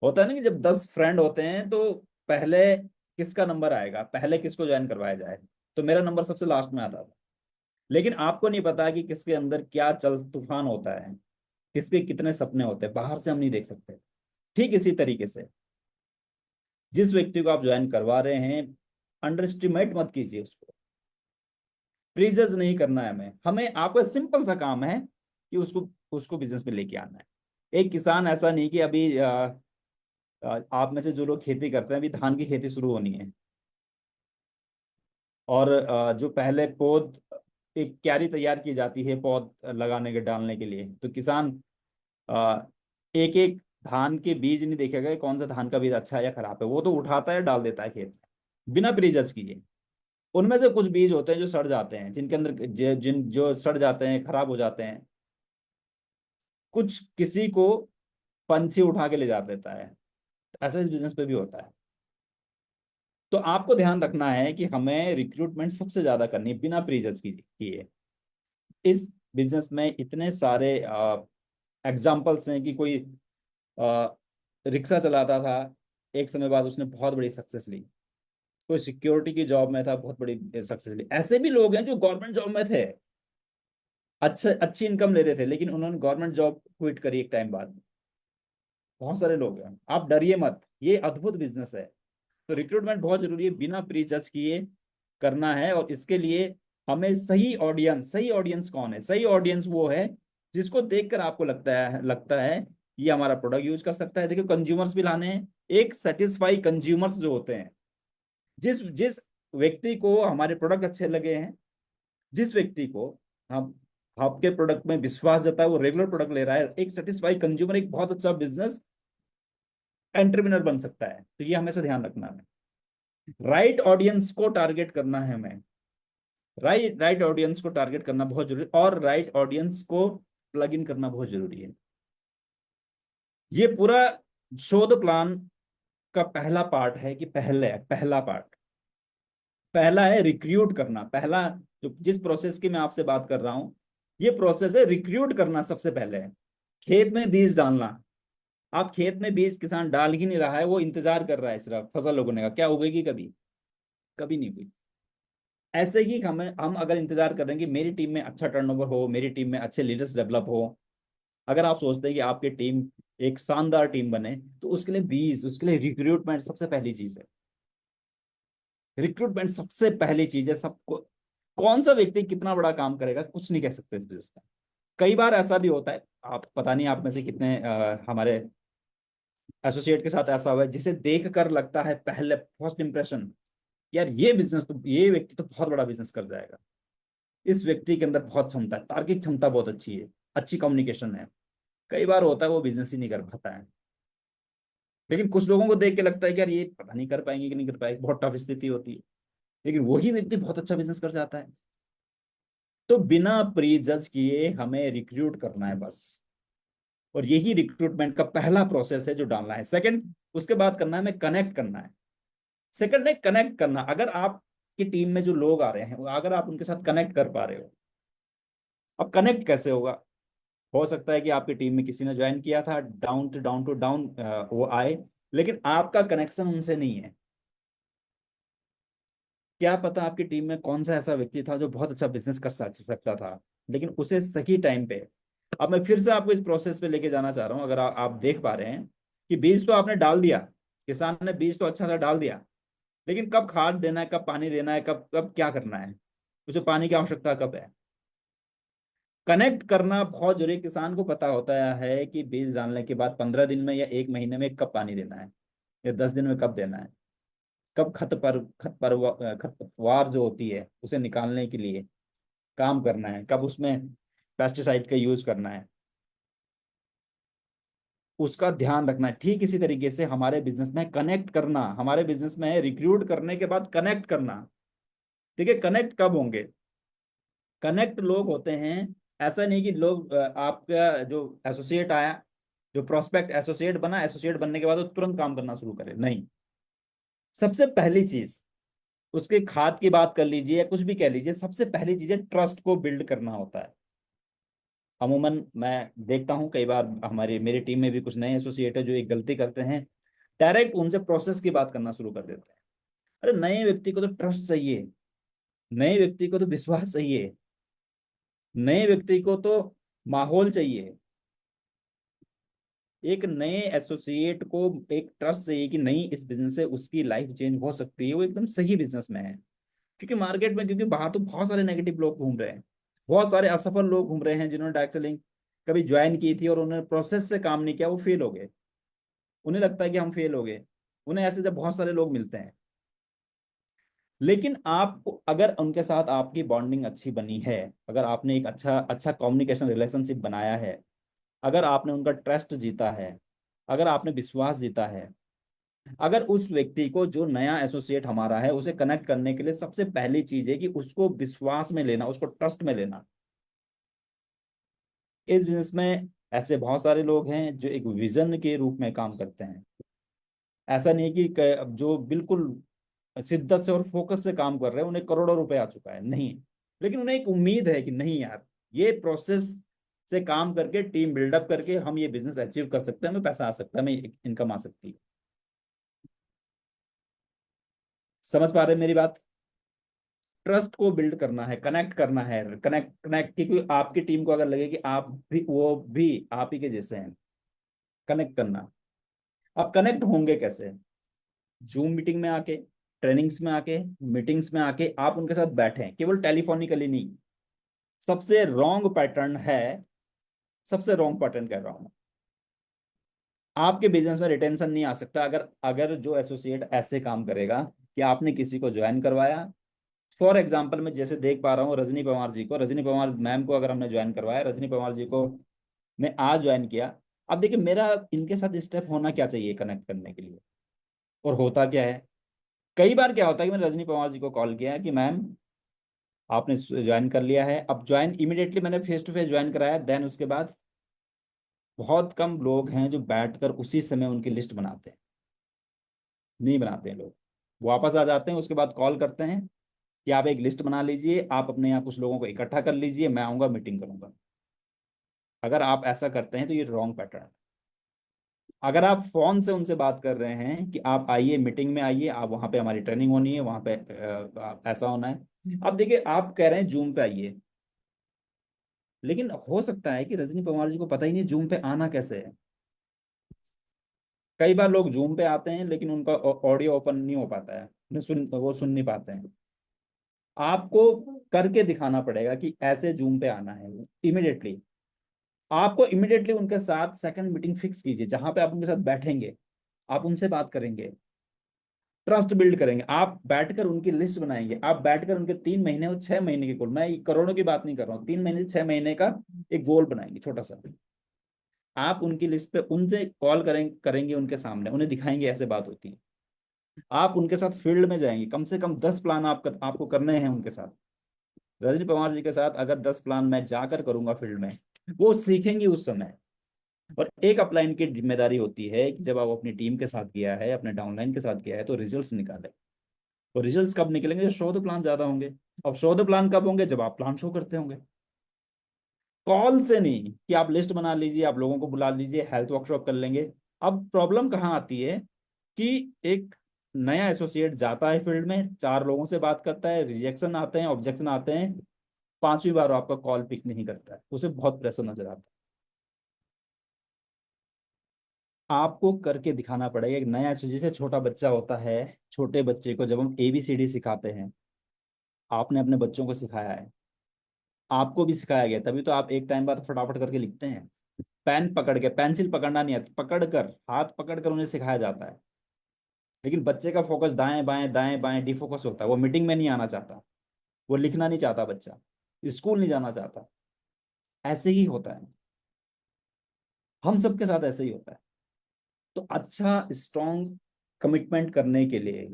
होता है ना कि जब 10 फ्रेंड होते हैं तो पहले किसका नंबर आएगा, पहले किसको ज्वाइन करवाया जाए, तो मेरा नंबर सबसे लास्ट में आता था। लेकिन आपको नहीं पता कि किसके अंदर क्या चल तूफान होता है। किसके कितने सपने होते हैं, बाहर से हम नहीं देख सकते। ठीक इसी तरीके से जिस व्यक्ति को आप ज्वाइन करवा रहे हैं, अंडर एस्टिमेट मत कीजिए उसको, प्रीजज नहीं करना है हमें। हमें आपका सिंपल सा काम है कि उसको उसको बिजनेस में लेके आना है। एक किसान ऐसा नहीं कि अभी आप में से जो लोग खेती करते हैं, अभी धान की खेती शुरू होनी है, और जो पहले पौध, एक क्यारी तैयार की जाती है पौध लगाने के डालने के लिए, तो किसान एक एक धान के बीज नहीं देखेगा कि कौन सा धान का बीज अच्छा है या खराब है, वो तो उठाता है डाल देता है खेत में बिना प्रीजस किए। उनमें से कुछ बीज होते हैं जो सड़ जाते हैं, जिनके अंदर जिन जो सड़ जाते हैं, खराब हो जाते हैं। कुछ किसी को पंछी उठा के ले जा देता है, ऐसा इस बिजनेस पे भी होता है। तो आपको ध्यान रखना है कि हमें रिक्रूटमेंट सबसे ज्यादा करनी है बिना प्रीजस किए। इस बिजनेस में इतने सारे एग्जाम्पल्स हैं कि कोई अ, रिक्शा चलाता था, एक समय बाद उसने बहुत बड़ी सक्सेस ली। कोई सिक्योरिटी की जॉब में था, बहुत बड़ी सक्सेस ली। ऐसे भी लोग हैं जो गवर्नमेंट जॉब में थे, अच्छे अच्छी इनकम ले रहे थे, लेकिन उन्होंने गवर्नमेंट जॉब क्विट करी एक टाइम बाद। बहुत सारे लोग हैं, आप डरिए मत, ये अद्भुत बिजनेस है। तो रिक्रूटमेंट बहुत जरूरी है, बिना प्री जज किए करना है। और इसके लिए हमें सही ऑडियंस कौन है? सही ऑडियंस वो है जिसको देखकर आपको लगता है ये हमारा प्रोडक्ट यूज कर सकता है। देखिए, कंज्यूमर्स भी लाने हैं, एक सेटिस्फाई कंज्यूमर्स जो होते हैं, जिस जिस व्यक्ति को हमारे प्रोडक्ट अच्छे लगे हैं, जिस व्यक्ति को हम आपके प्रोडक्ट में विश्वास जता है, वो रेगुलर प्रोडक्ट ले रहा है, एक सेटिस्फाई कंज्यूमर एक बहुत अच्छा बिजनेस एंटरप्रेन्योर बन सकता है। तो ये हमेशा ध्यान रखना है, राइट ऑडियंस को टारगेट करना है हमें। राइट ऑडियंस को टारगेट करना बहुत जरूरी, और राइट ऑडियंस को प्लग इन करना बहुत जरूरी है। ये पूरा शोध प्लान का पहला पार्ट है कि पहला पार्ट, पहला है रिक्रूट करना। पहला जो जिस प्रोसेस की मैं आपसे बात कर रहा हूं, ये प्रोसेस है रिक्रूट करना। सबसे पहले है खेत में बीज डालना। आप खेत में बीज किसान डाल ही नहीं रहा है, वो इंतजार कर रहा है सिर्फ फसल उगने का। क्या उगेगी? कभी कभी नहीं हुई। ऐसे ही हम अगर इंतजार कर रहे हैं कि मेरी टीम में अच्छा टर्नओवर हो, मेरी टीम में अच्छे लीडर्स डेवलप हो, अगर आप सोचते हैं कि आपकी टीम एक शानदार टीम बने, तो उसके लिए बीज, उसके लिए रिक्रूटमेंट सबसे पहली चीज है। रिक्रूटमेंट सबसे पहली चीज है। सबको, कौन सा व्यक्ति कितना बड़ा काम करेगा कुछ नहीं कह सकते इस बिजनेस में। कई बार ऐसा भी होता है, आप पता नहीं आप में से कितने हमारे एसोसिएट के साथ ऐसा हुआ है जिसे देख कर लगता है पहले फर्स्ट इंप्रेशन, यार ये व्यक्ति तो बहुत बड़ा बिजनेस कर जाएगा। इस व्यक्ति के अंदर बहुत क्षमता है, तार्किक क्षमता बहुत अच्छी है, अच्छी कम्युनिकेशन है। कई बार होता है वो बिजनेस ही नहीं कर पाता है। लेकिन कुछ लोगों को देख के लगता है कि यार ये पता नहीं कर पाएंगे कि नहीं कर पाएंगे, बहुत टफ स्थिति होती है, लेकिन वही व्यक्ति बहुत अच्छा बिजनेस कर जाता है। तो बिना प्री जज किए हमें रिक्रूट करना है बस। और यही रिक्रूटमेंट का पहला प्रोसेस है जो डालना है। सेकंड, उसके बाद करना है हमें कनेक्ट करना है। सेकंड है कनेक्ट करना। अगर आपकी टीम में जो लोग आ रहे हैं, अगर आप उनके साथ कनेक्ट कर पा रहे हो, अब कनेक्ट कैसे होगा? हो सकता है कि आपकी टीम में किसी ने ज्वाइन किया था, डाउन टू डाउन वो आए, लेकिन आपका कनेक्शन उनसे नहीं है। क्या पता आपकी टीम में कौन सा ऐसा व्यक्ति था जो बहुत अच्छा बिजनेस कर सकता था, लेकिन उसे सही टाइम पे। अब मैं फिर से आपको इस प्रोसेस पे लेके जाना चाह रहा हूँ। अगर आप देख पा रहे हैं कि बीज तो आपने डाल दिया, किसान ने बीज तो अच्छा सा डाल दिया, लेकिन कब खाद देना है, कब पानी देना है, कब कब क्या करना है, उसे पानी की आवश्यकता कब है, कनेक्ट करना बहुत जरूरी। किसान को पता होता है कि बीज डालने के बाद 15 दिन में या एक महीने में कब पानी देना है, या 10 दिन में कब देना है, कब खरपतवार जो होती है उसे निकालने के लिए काम करना है, कब उसमें पेस्टिसाइड का यूज करना है, उसका ध्यान रखना है। ठीक इसी तरीके से हमारे बिजनेस में कनेक्ट करना, हमारे बिजनेस में रिक्रूट करने के बाद कनेक्ट करना। ठीक है, कनेक्ट कब होंगे? कनेक्ट लोग होते हैं, ऐसा नहीं कि लोग आपका जो एसोसिएट आया, जो प्रोस्पेक्ट एसोसिएट बना, एसोसिएट बनने के बाद वो तुरंत काम करना शुरू करे, नहीं। सबसे पहली चीज, उसके खाद की बात कर लीजिए या कुछ भी कह लीजिए, सबसे पहली चीज है ट्रस्ट को बिल्ड करना होता है। अमूमन मैं देखता हूं कई बार हमारी मेरी टीम में भी कुछ नए एसोसिएट है जो एक गलती करते हैं, डायरेक्ट उनसे प्रोसेस की बात करना शुरू कर देते हैं। अरे नए व्यक्ति को तो ट्रस्ट चाहिए, नए व्यक्ति को तो विश्वास चाहिए, नए व्यक्ति को तो माहौल चाहिए, एक नए एसोसिएट को एक ट्रस्ट चाहिए कि नहीं, इस बिजनेस से उसकी लाइफ चेंज हो सकती है, वो एकदम सही बिजनेस में है। क्योंकि मार्केट में, क्योंकि बाहर तो बहुत सारे नेगेटिव लोग घूम रहे हैं, बहुत सारे असफल लोग घूम रहे हैं जिन्होंने डायरेक्ट सेलिंग कभी ज्वाइन की थी और उन्होंने प्रोसेस से काम नहीं किया, वो फेल हो गए। उन्हें लगता है कि हम फेल हो गए, उन्हें ऐसे जब बहुत सारे लोग मिलते हैं। लेकिन आप अगर उनके साथ आपकी बॉन्डिंग अच्छी बनी है, अगर आपने एक अच्छा अच्छा कम्युनिकेशन रिलेशनशिप बनाया है, अगर आपने उनका ट्रस्ट जीता है, अगर आपने विश्वास जीता है, अगर उस व्यक्ति को, जो नया एसोसिएट हमारा है, उसे कनेक्ट करने के लिए सबसे पहली चीज है कि उसको विश्वास में लेना, उसको ट्रस्ट में लेना। इस बिजनेस में ऐसे बहुत सारे लोग हैं जो एक विजन के रूप में काम करते हैं। ऐसा नहीं कि जो बिल्कुल शिद्दत से और फोकस से काम कर रहे हैं उन्हें करोड़ों रुपए आ चुका है, नहीं। लेकिन उन्हें एक उम्मीद है कि नहीं यार, ये प्रोसेस से काम करके, टीम बिल्डअप करके हम ये बिजनेस अचीव कर सकते हैं, हमें पैसा आ सकता है, हमें इनकम आ सकती है। समझ पा रहे हैं मेरी बात? ट्रस्ट को बिल्ड करना है, कनेक्ट करना है, कनेक्ट कनेक्ट, क्योंकि आपकी टीम को अगर लगे कि आप भी, वो भी आप ही के जैसे हैं, कनेक्ट करना। आप कनेक्ट होंगे कैसे? जूम मीटिंग में आके, ट्रेनिंग्स में आके, मीटिंग्स में आके आप उनके साथ बैठें, केवल टेलीफोनिकली नहीं। सबसे रॉन्ग पैटर्न है, सबसे रॉन्ग पैटर्न कह रहा हूं मैं। आपके बिजनेस में रिटेंशन नहीं आ सकता अगर अगर जो एसोसिएट ऐसे काम करेगा कि आपने किसी को ज्वाइन करवाया। फॉर एग्जाम्पल मैं जैसे देख पा रहा हूँ रजनी पवार जी को, रजनी पवार मैम को अगर हमने ज्वाइन करवाया, रजनी पवार जी को मैं आज ज्वाइन किया। अब देखिए, मेरा इनके साथ स्टेप होना क्या चाहिए कनेक्ट करने के लिए, और होता क्या है? कई बार क्या होता है कि मैंने रजनी पवार जी को कॉल किया कि मैम, आपने ज्वाइन कर लिया है। अब ज्वाइन इमीडिएटली मैंने फेस टू फेस ज्वाइन कराया, देन उसके बाद बहुत कम लोग हैं जो बैठकर उसी समय उनकी लिस्ट बनाते हैं। नहीं बनाते हैं लोग, वापस आ जाते हैं, उसके बाद कॉल करते हैं कि आप एक लिस्ट बना लीजिए, आप अपने यहाँ कुछ लोगों को इकट्ठा कर लीजिए, मैं आऊंगा, मीटिंग करूंगा। अगर आप ऐसा करते हैं तो ये रॉन्ग पैटर्न है। अगर आप फोन से उनसे बात कर रहे हैं कि आप आइए, मीटिंग में आइए, आप वहां पे हमारी ट्रेनिंग होनी है, वहां पे ऐसा होना है। अब देखिए, आप कह रहे हैं जूम पे आइए, लेकिन हो सकता है कि रजनी पवार जी को पता ही नहीं जूम पे आना कैसे है। कई बार लोग जूम पे आते हैं लेकिन उनका ऑडियो ओपन नहीं हो पाता है, वो सुन नहीं पाते हैं। आपको करके दिखाना पड़ेगा कि ऐसे जूम पे आना है इमिडिएटली। आपको इमिडिएटली उनके साथ सेकंड मीटिंग फिक्स कीजिए, जहां पे आप उनके साथ बैठेंगे, आप उनसे बात करेंगे, ट्रस्ट बिल्ड करेंगे, आप बैठकर उनकी लिस्ट बनाएंगे, आप बैठकर उनके 3 महीने और 6 महीने के गोल, मैं करोड़ों की बात नहीं कर रहा हूँ, 3 महीने से 6 महीने का एक गोल बनाएंगे छोटा सा। आप उनकी लिस्ट पे उनसे कॉल करेंगे उनके सामने, उन्हें दिखाएंगे ऐसे बात होती है। आप उनके साथ फील्ड में जाएंगे, कम से कम 10 प्लान आपको करने हैं उनके साथ। रजनी पवार जी के साथ अगर 10 प्लान मैं जाकर करूंगा फील्ड में, वो सीखेंगे उस समय। और एक अपलाइन की जिम्मेदारी होती है कि जब आप अपनी टीम के साथ किया है, अपने डाउनलाइन के साथ किया है, तो रिजल्ट्स निकाले। तो रिजल्ट्स कब निकलेंगे? जब शो द प्लान ज्यादा होंगे। अब शो द प्लान कब होंगे? जब आप प्लान शो करते होंगे। कॉल से नहीं कि आप लिस्ट बना लीजिए, आप लोगों को बुला लीजिए, हेल्थ वर्कशॉप कर लेंगे। अब प्रॉब्लम कहाँ आती है कि एक नया एसोसिएट जाता है फील्ड में, 4 लोगों से बात करता है, रिजेक्शन आते हैं, ऑब्जेक्शन आते हैं, 5वीं बार आपका कॉल पिक नहीं करता है, उसे बहुत प्रेशर नजर आता है। आपको करके दिखाना पड़ेगा। एक नया जैसे छोटा बच्चा होता है, छोटे बच्चे को जब हम ABCD सिखाते हैं, आपने अपने बच्चों को सिखाया है, आपको भी सिखाया गया, तभी तो आप एक टाइम बाद फटाफट करके लिखते हैं। पेन पकड़ के, पेंसिल पकड़ना नहीं आता, पकड़ कर, हाथ पकड़ कर उन्हें सिखाया जाता है। लेकिन बच्चे का फोकस दाएं बाएं डिफोकस होता है, वो मीटिंग में नहीं आना चाहता, वो लिखना नहीं चाहता, बच्चा स्कूल नहीं जाना चाहता। ऐसे ही होता है, हम सबके साथ ऐसे ही होता है। तो अच्छा स्ट्रॉन्ग कमिटमेंट करने के लिए,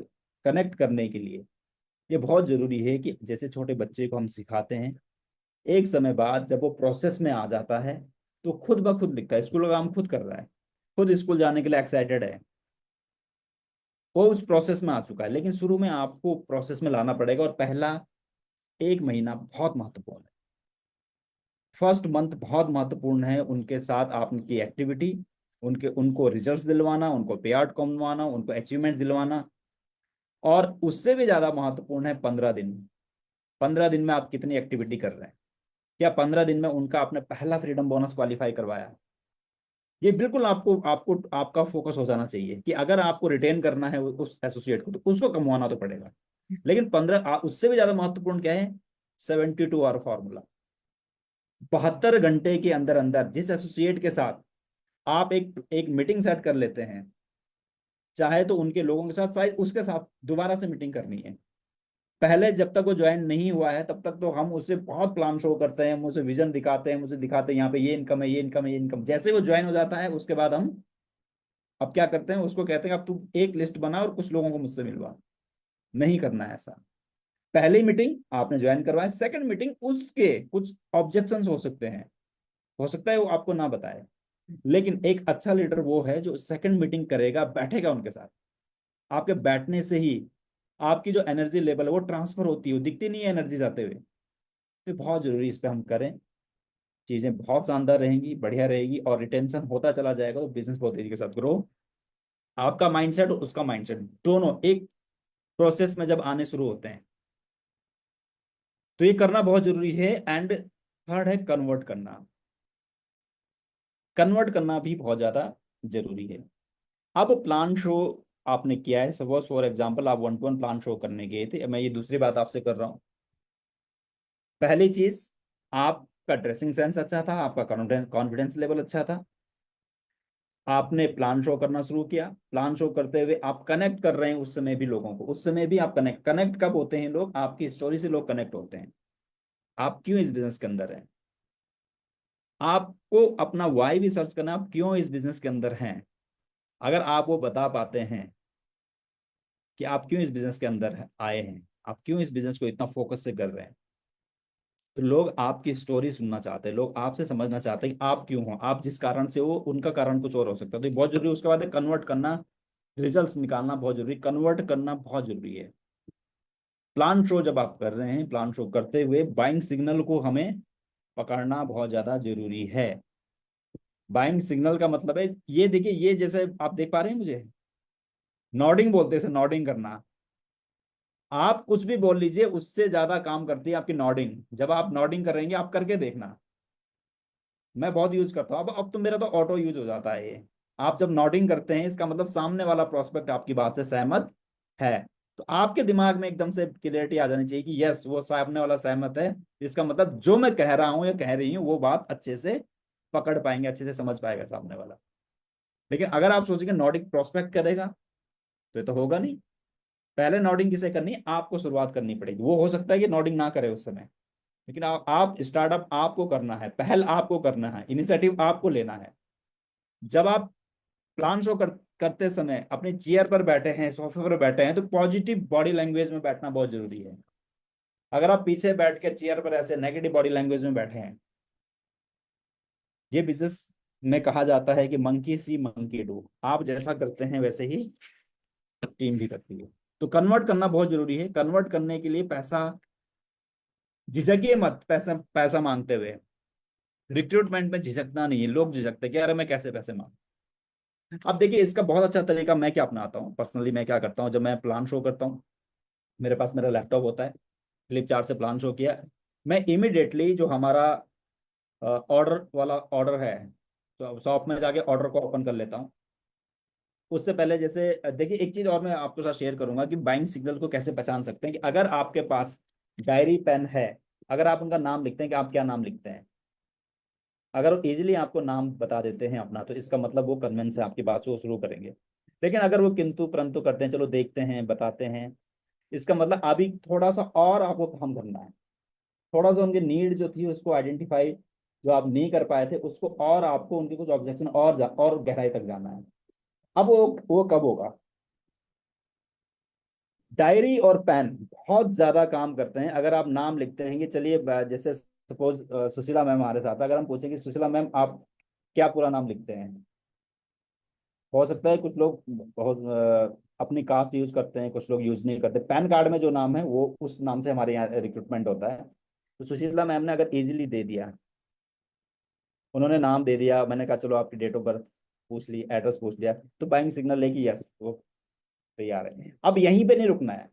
कनेक्ट करने के लिए, ये बहुत जरूरी है कि जैसे छोटे बच्चे को हम सिखाते हैं, एक समय बाद जब वो प्रोसेस में आ जाता है, तो खुद ब खुद लिखता है, स्कूल का काम खुद कर रहा है, खुद स्कूल जाने के लिए एक्साइटेड है, वो उस प्रोसेस में आ चुका है। लेकिन शुरू में आपको प्रोसेस में लाना पड़ेगा, और पहला 1 महीना बहुत महत्वपूर्ण है। फर्स्ट मंथ बहुत महत्वपूर्ण है, उनके साथ आपकी एक्टिविटी, उनके उनको रिजल्ट्स दिलवाना, उनको पे आउट कमवाना, उनको अचीवमेंट्स दिलवाना। और उससे भी ज्यादा महत्वपूर्ण है 15 दिन। 15 दिन में आप कितनी एक्टिविटी कर रहे हैं? क्या 15 दिन में उनका आपने पहला फ्रीडम बोनस क्वालिफाई करवाया? ये बिल्कुल आपको आपको आपका फोकस हो जाना चाहिए कि अगर आपको रिटेन करना है उस एसोसिएट को, तो उसको कमवाना तो पड़ेगा। लेकिन 15, उससे भी ज्यादा महत्वपूर्ण क्या है, 72 आवर फॉर्मूला। 72 घंटे के अंदर अंदर जिस एसोसिएट के साथ आप एक एक मीटिंग सेट कर लेते हैं, चाहे तो उनके लोगों के साथ, शायद उसके साथ दोबारा से मीटिंग करनी है। पहले जब तक वो ज्वाइन नहीं हुआ है तब तक तो हम उसे बहुत प्लान शो करते हैं, हम उसे विजन दिखाते हैं, हम उसे दिखाते हैं यहाँ पे ये इनकम है, ये इनकम है, ये इनकम। जैसे वो ज्वाइन हो जाता है उसके बाद हम अब क्या करते हैं, उसको कहते हैं अब तू एक लिस्ट बना और कुछ लोगों को मुझसे मिलवा। नहीं करना है ऐसा। पहली मीटिंग आपने ज्वाइन करवाया, सेकंड मीटिंग उसके कुछ ऑब्जेक्शंस हो सकते हैं, हो सकता है वो आपको ना बताए, लेकिन एक अच्छा लीडर वो है जो सेकंड मीटिंग करेगा, बैठेगा उनके साथ। आपके बैठने से ही आपकी जो एनर्जी लेवल है वो ट्रांसफर होती है, वो दिखती नहीं है एनर्जी जाते हुए। तो बहुत जरूरी इस पे हम करें, चीजें बहुत शानदार रहेंगी, बढ़िया रहेगी, और रिटेंशन होता चला जाएगा तो बिजनेस बहुत तेजी के साथ ग्रो। आपका माइंडसेट और उसका माइंडसेट दोनों एक प्रोसेस में जब आने शुरू होते हैं, तो ये करना बहुत जरूरी है। एंड थर्ड है कन्वर्ट करना। कन्वर्ट करना भी बहुत ज्यादा जरूरी है। अब प्लान शो आपने किया है, सपोज फॉर एग्जांपल आप 1-to-1 प्लान शो करने गए थे, मैं ये दूसरी बात आपसे कर रहा हूँ। पहली चीज, आपका ड्रेसिंग सेंस अच्छा था, आपका कॉन्फिडेंस लेवल अच्छा था, आपने प्लान शो करना शुरू किया। प्लान शो करते हुए आप कनेक्ट कर रहे हैं उस समय भी लोगों को, उस समय भी आप कनेक्ट कनेक्ट कब होते हैं लोग, आपकी स्टोरी से लोग कनेक्ट होते हैं। आप क्यों इस बिजनेस के अंदर हैं, आपको अपना वाई भी सर्च करना, आप क्यों इस बिजनेस के अंदर हैं। अगर आप वो बता पाते हैं कि आप क्यों इस बिजनेस के अंदर आए हैं, आप क्यों इस बिजनेस को इतना फोकस से कर रहे हैं, तो लोग आपकी स्टोरी सुनना चाहते हैं, लोग आपसे समझना चाहते हैं कि आप क्यों हो, आप जिस कारण से हो उनका कारण कुछ और हो सकता है। तो ये बहुत जरूरी है। उसके बाद कन्वर्ट करना, रिजल्ट्स निकालना बहुत जरूरी, कन्वर्ट करना बहुत जरूरी है। प्लान शो जब आप कर रहे हैं, प्लान शो करते हुए बाइंग सिग्नल को हमें पकड़ना बहुत ज्यादा जरूरी है। बाइंग सिग्नल का मतलब है, ये देखिए, ये जैसे आप देख पा रहे हैं मुझे, नॉडिंग बोलते हैं, नॉडिंग करना। आप कुछ भी बोल लीजिए, उससे ज्यादा काम करती है आपकी नॉडिंग। जब आप नॉडिंग करेंगे, आप करके देखना, मैं बहुत यूज करता हूँ। अब तो मेरा तो ऑटो यूज हो जाता है ये। आप जब नॉडिंग करते हैं, इसका मतलब सामने वाला प्रोस्पेक्ट आपकी बात से सहमत है। तो आपके दिमाग में एकदम से क्लियरिटी आ जानी चाहिए कि यस, वो सामने वाला सहमत है। इसका मतलब जो मैं कह रहा हूँ या कह रही हूँ वो बात अच्छे से पकड़ पाएंगे, अच्छे से समझ पाएगा सामने वाला। लेकिन अगर आप सोचेंगे नॉडिंग प्रोस्पेक्ट करेगा, तो ये तो होगा नहीं। पहले नॉडिंग किसे करनी है, आपको शुरुआत करनी पड़ेगी। वो हो सकता है कि नॉडिंग ना करे उस समय, लेकिन आप स्टार्टअप आपको करना है, पहल आपको करना है, इनिशिएटिव आपको लेना है। जब आप प्लान शो करते समय अपने चेयर पर बैठे हैं, सोफे पर बैठे हैं, तो पॉजिटिव बॉडी लैंग्वेज में बैठना बहुत जरूरी है। अगर आप पीछे बैठ के चेयर पर ऐसे नेगेटिव बॉडी लैंग्वेज में बैठे हैं, ये बिजनेस में कहा जाता है कि मंकी सी मंकी डू, आप जैसा करते हैं वैसे ही टीम भी करती है। तो कन्वर्ट करना बहुत जरूरी है। कन्वर्ट करने के लिए पैसा, झिझकिए मत पैसा पैसा मांगते हुए। रिक्रूटमेंट में झिझकना नहीं है। लोग झिझकते हैं कि अरे मैं कैसे पैसे मांग। अब देखिए, इसका बहुत अच्छा तरीका मैं क्या अपनाता हूँ पर्सनली, मैं क्या करता हूँ जब मैं प्लान शो करता हूँ, मेरे पास मेरा लैपटॉप होता है, फ्लिपचार्ट से प्लान शो किया, मैं इमिडिएटली जो हमारा ऑर्डर वाला ऑर्डर है, तो शॉप में जाके ऑर्डर को ओपन कर लेता हूँ। उससे पहले जैसे देखिए, एक चीज और मैं आपके साथ शेयर करूंगा कि बाइंग सिग्नल को कैसे पहचान सकते हैं, कि अगर आपके पास डायरी पेन है, अगर आप उनका नाम लिखते हैं कि आप क्या नाम लिखते हैं, अगर वो इजीली आपको नाम बता देते हैं अपना, तो इसका मतलब वो कन्विंस है, आपकी बात को शुरू करेंगे। लेकिन अगर वो किंतु परंतु करते हैं, चलो देखते हैं, बताते हैं, इसका मतलब अभी थोड़ा सा और आपको काम करना है। थोड़ा सा उनकी नीड जो थी उसको आइडेंटिफाई, जो आप नहीं कर पाए थे उसको, और आपको उनके कुछ ऑब्जेक्शन और गहराई तक जाना है। अब वो कब होगा, डायरी और पेन बहुत ज्यादा काम करते हैं। अगर आप नाम लिखते हैं कि चलिए जैसे सपोज सुशीला मैम हमारे साथ है, अगर हम पूछें कि सुशीला मैम आप क्या पूरा नाम लिखते हैं, हो सकता है कुछ लोग बहुत अपनी कास्ट यूज करते हैं, कुछ लोग यूज नहीं करते। पैन कार्ड में जो नाम है वो उस नाम से हमारे यहाँ रिक्रूटमेंट होता है। तो सुशीला मैम ने अगर इजीली दे दिया, उन्होंने नाम दे दिया, मैंने कहा चलो आपकी डेट ऑफ बर्थ पूछ ली, एड्रेस पूछ लिया, तो बाइंग सिग्नल लेके यस वो तैयार है। अब यहीं पे नहीं रुकना है।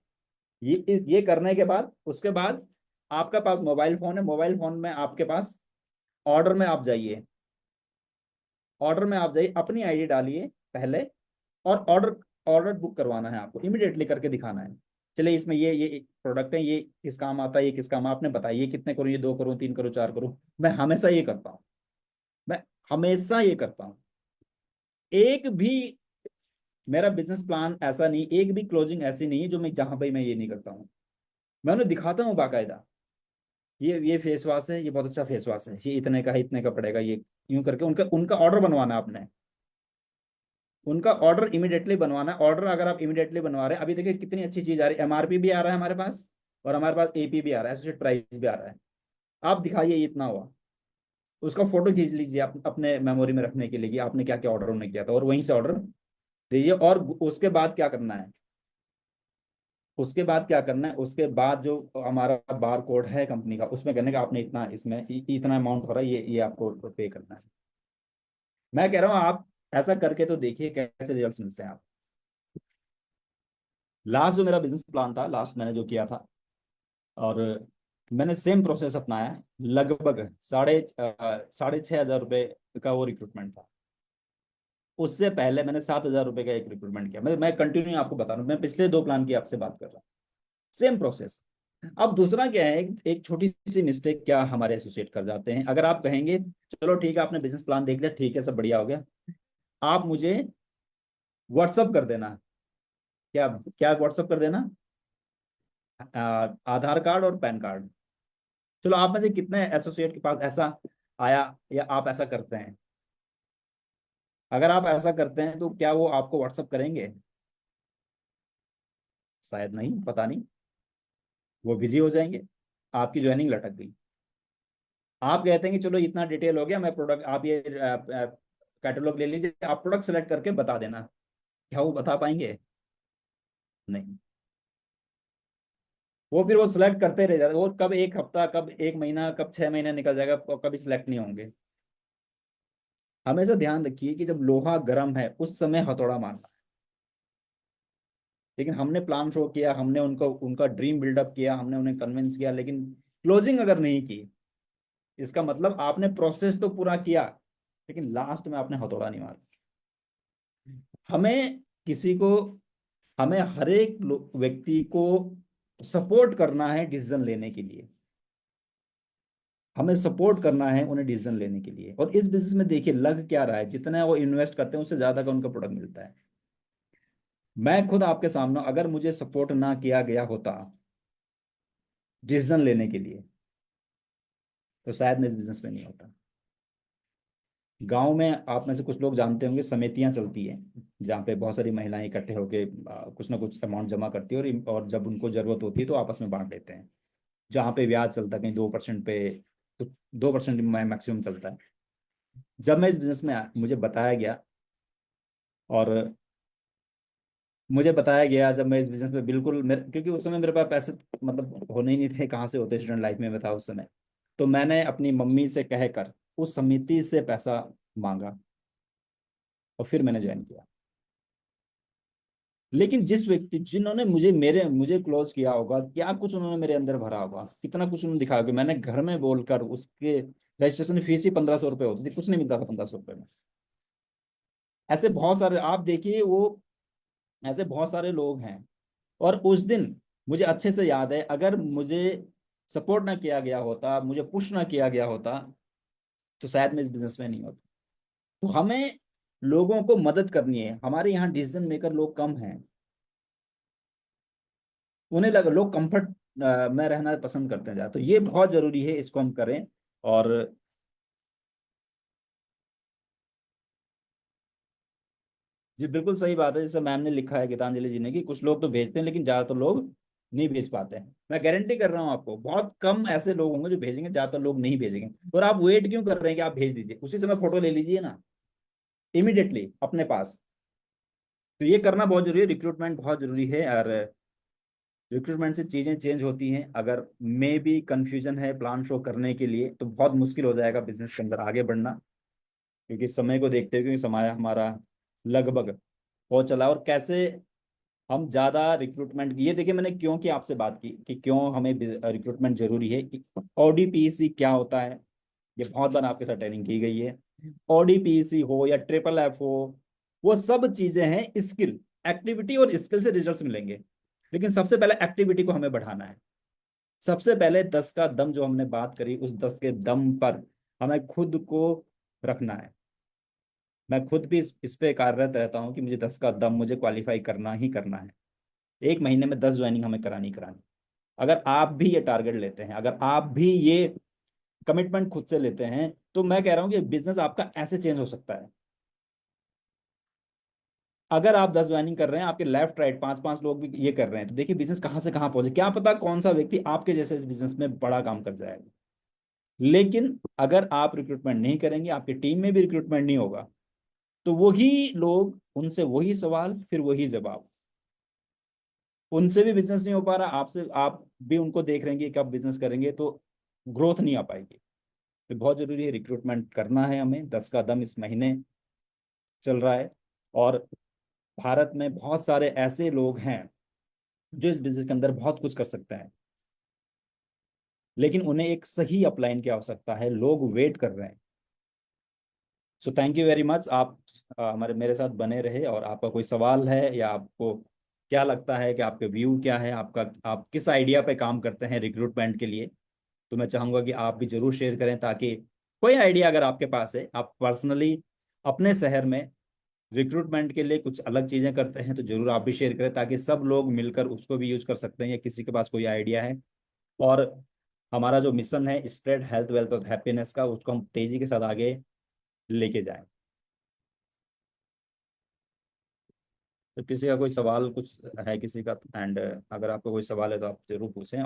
ये करने के बाद, उसके बाद आपका पास मोबाइल फोन है, मोबाइल फोन में आपके पास ऑर्डर में आप जाइए, ऑर्डर में आप जाइए, अपनी आईडी डालिए पहले, और ऑर्डर ऑर्डर बुक करवाना है आपको, इमीडिएटली करके दिखाना है। चलिए इसमें ये प्रोडक्ट है, ये किस काम आता है, ये किस काम आपने बताइए कितने करूँ, ये 2 करूँ, 3 करूँ, 4 करूँ। मैं हमेशा ये करता हूँ, मैं हमेशा ये करता हूँ। एक भी मेरा बिजनेस प्लान ऐसा नहीं, एक भी क्लोजिंग ऐसी नहीं है जो मैं जहां पे मैं ये नहीं करता हूँ। मैं उन्हें दिखाता हूँ बाकायदा, ये फेस वॉश है, ये बहुत अच्छा फेस वॉश है, ये इतने का है, इतने का पड़ेगा, ये यूं करके उनका उनका ऑर्डर बनवाना आपने, उनका ऑर्डर इमीडिएटली बनवाना है। ऑर्डर अगर आप इमीडिएटली बनवा रहे हैं, अभी देखिए कितनी अच्छी चीज आ रही है, एमआरपी भी आ रहा है हमारे पास, और हमारे पास एपी भी आ रहा है, एसोसिएट प्राइस भी आ रहा है। आप दिखाइए इतना हुआ, उसका फोटो खींच लीजिए आप अपने मेमोरी में रखने के लिए कि आपने क्या क्या ऑर्डर उन्हें किया था, और वहीं से ऑर्डर दीजिए। और उसके बाद क्या करना है, उसके बाद क्या करना है, उसके बाद जो हमारा बार कोड है कंपनी का, उसमें कहने का आपने इतना, इसमें इतना अमाउंट हो रहा है, ये आपको पे करना है। मैं कह रहा हूँ आप ऐसा करके तो देखिए कैसे रिजल्ट्स मिलते हैं आप। लास्ट जो मेरा बिजनेस प्लान था, लास्ट मैंने जो किया था, और मैंने सेम प्रोसेस अपनाया, लगभग 6,500 रुपये का वो रिक्रूटमेंट था। उससे पहले मैंने 7,000 रुपये का एक रिक्रूटमेंट किया। मैं कंटिन्यू आपको बता रहा हूँ, मैं पिछले 2 प्लान की आपसे बात कर रहा हूँ, सेम प्रोसेस। अब दूसरा क्या है, एक छोटी सी मिस्टेक क्या हमारे एसोसिएट कर जाते हैं, अगर आप कहेंगे चलो ठीक है आपने बिजनेस प्लान देख लिया, ठीक है सब बढ़िया हो गया, आप मुझे व्हाट्सअप कर देना। क्या क्या व्हाट्सअप कर देना? आधार कार्ड और पैन कार्ड। चलो आप में से कितने एसोसिएट के पास ऐसा आया, या आप ऐसा करते हैं? अगर आप ऐसा करते हैं तो क्या वो आपको व्हाट्सअप करेंगे? शायद नहीं, पता नहीं, वो बिजी हो जाएंगे, आपकी ज्वाइनिंग लटक गई। आप कहते हैं कि चलो इतना डिटेल हो गया, मैं प्रोडक्ट, आप ये कैटलॉग ले लीजिए, आप प्रोडक्ट सेलेक्ट करके बता देना। क्या वो बता पाएंगे? नहीं। वो फिर वो सिलेक्ट करते रह जाते, वो कब 1 हफ्ता, कब 1 महीना, कब 6 महीने निकल जाएगा, कभी सिलेक्ट नहीं होंगे। हमेशा ध्यान रखिए कि जब लोहा गर्म है उस समय हथौड़ा मारना। लेकिन हमने प्लान शो किया, हमने उनको उनका ड्रीम बिल्डअप किया, हमने उन्हें कन्विंस किया, लेकिन क्लोजिंग अगर नहीं की, इसका मतलब आपने प्रोसेस तो पूरा किया, लेकिन लास्ट में आपने हथौड़ा नहीं मारा। हमें किसी को, हमें हर एक व्यक्ति को सपोर्ट करना है डिसीजन लेने के लिए, हमें सपोर्ट करना है उन्हें डिसीजन लेने के लिए। और इस बिजनेस में देखिए लग क्या रहा है, जितना वो इन्वेस्ट करते हैं उससे ज्यादा का उनका प्रोडक्ट मिलता है। मैं खुद आपके सामने, अगर मुझे सपोर्ट ना किया गया होता डिसीजन लेने के लिए, तो शायद मैं इस बिजनेस में नहीं होता। गांव में आप में से कुछ लोग जानते होंगे, समितियां चलती हैं, जहाँ पे बहुत सारी महिलाएं इकट्ठे होकर कुछ ना कुछ अमाउंट जमा करती है, और जब उनको जरूरत होती है तो आपस में बांट लेते हैं। जहाँ पे ब्याज चलता है कहीं 2% पे, तो 2% मैक्सिमम चलता है। जब मैं इस बिजनेस में मुझे बताया गया, और मुझे बताया गया जब मैं इस बिजनेस में, बिल्कुल मेरे, क्योंकि उस समय मेरे पास पैसे मतलब होने ही नहीं थे, कहाँ से होते, स्टूडेंट लाइफ में मैं था उस समय। तो मैंने अपनी मम्मी से कहकर उस समिति से पैसा मांगा, और फिर मैंने ज्वाइन किया। लेकिन जिस व्यक्ति, जिन्होंने मुझे क्लोज किया होगा, क्या कुछ उन्होंने मेरे अंदर भरा होगा, कितना कुछ उन्होंने दिखाया होगा। मैंने घर में बोलकर, उसके रजिस्ट्रेशन फीस ही 1,500 रुपये होती थी, कुछ नहीं मिलता था 1,500 रुपये में। ऐसे बहुत सारे आप देखिए, वो ऐसे बहुत सारे लोग हैं। और उस दिन मुझे अच्छे से याद है, अगर मुझे सपोर्ट ना किया गया होता, मुझे पुश ना किया गया होता, तो शायद मैं इस बिजनेस में नहीं होता। तो हमें लोगों को मदद करनी है। हमारे यहाँ डिसीजन मेकर लोग कम हैं, उन्हें लग लोग कंफर्ट में रहना पसंद करते हैं ज़्यादा। तो ये बहुत जरूरी है, इसको हम करें। और जी बिल्कुल सही बात है, जैसे मैम ने लिखा है, गीतांजलि जी ने, कि कुछ लोग तो भेजते हैं लेकिन ज्यादातर लोग नहीं भेज पाते हैं। मैं गारंटी कर रहा हूँ आपको, बहुत कम ऐसे लोग होंगे जो भेजेंगे, ज्यादातर लोग नहीं भेजेंगे। और आप वेट क्यों कर रहे हैं कि आप भेज दीजिए, उसी समय फोटो ले लीजिए ना, इमीडिएटली अपने पास। तो ये करना बहुत जरूरी है, रिक्रूटमेंट बहुत जरूरी है। और रिक्रूटमेंट से चीजें चेंज होती हैं। अगर मे भी कंफ्यूजन है प्लान शो करने के लिए, तो बहुत मुश्किल हो जाएगा बिजनेस के अंदर आगे बढ़ना, क्योंकि समय को देखते हुए, क्योंकि समय हमारा लगभग हो चला। और कैसे हम ज्यादा रिक्रूटमेंट, ये देखिए मैंने क्यों की आपसे बात की कि क्यों हमें रिक्रूटमेंट जरूरी है। ओडीपीसी क्या होता है, ये बहुत बार आपके साथ ट्रेनिंग की गई है। ODPC हो या FFF हो, वो सब चीजें हैं स्किल, एक्टिविटी और स्किल से रिजल्ट्स मिलेंगे। लेकिन सबसे पहले एक्टिविटी को हमें बढ़ाना है। सबसे पहले 10 का दम जो हमने बात करी, उस 10 के दम पर हमें खुद को रखना है। मैं खुद भी इस पे कार्यरत रहता हूँ कि मुझे 10 का दम, मुझे क्वालिफाई करना ही करना है। एक महीने में 10 ज्वाइनिंग हमें करानी करानी। अगर आप भी ये टारगेट लेते हैं, अगर आप भी ये कमिटमेंट खुद से लेते हैं, तो मैं कह रहा हूँ कि बिजनेस आपका ऐसे चेंज हो सकता है। अगर आप 10 ज्वाइनिंग कर रहे हैं, आपके लेफ्ट राइट पांच पांच लोग भी ये कर रहे हैं, तो देखिए बिजनेस कहाँ से कहाँ पहुंचे, क्या पता कौन सा व्यक्ति आपके जैसे इस बिजनेस में बड़ा काम कर जाएगा। लेकिन अगर आप रिक्रूटमेंट नहीं करेंगे, आपकी टीम में भी रिक्रूटमेंट नहीं होगा, तो वही लोग, उनसे वही सवाल, फिर वही जवाब, उनसे भी बिजनेस नहीं हो पा रहा, आपसे आप भी उनको देख रहे हैं कि कब बिजनेस करेंगे, तो ग्रोथ नहीं आ पाएगी। तो बहुत जरूरी है, रिक्रूटमेंट करना है हमें। 10 का दम इस महीने चल रहा है, और भारत में बहुत सारे ऐसे लोग हैं जो इस बिजनेस के अंदर बहुत कुछ कर सकते हैं, लेकिन उन्हें एक सही अपलाइन की आवश्यकता है, लोग वेट कर रहे हैं। So thank you very much. आप हमारे मेरे साथ बने रहे, और आपका कोई सवाल है या आपको क्या लगता है कि आपके व्यू क्या है, आपका आप किस आइडिया पे काम करते हैं रिक्रूटमेंट के लिए, तो मैं चाहूंगा कि आप भी जरूर शेयर करें, ताकि कोई आइडिया अगर आपके पास है, आप पर्सनली अपने शहर में रिक्रूटमेंट के लिए कुछ अलग चीजें करते हैं, तो जरूर आप भी शेयर करें, ताकि सब लोग मिलकर उसको भी यूज कर सकते हैं, या किसी के पास कोई आइडिया है। और हमारा जो मिशन है स्प्रेड हेल्थ वेल्थ और हैप्पीनेस का, उसको हम तेजी के साथ आगे लेके जाएं। तो किसी का कोई सवाल कुछ है किसी का, एंड अगर आपको कोई सवाल है तो आप जरूर पूछें।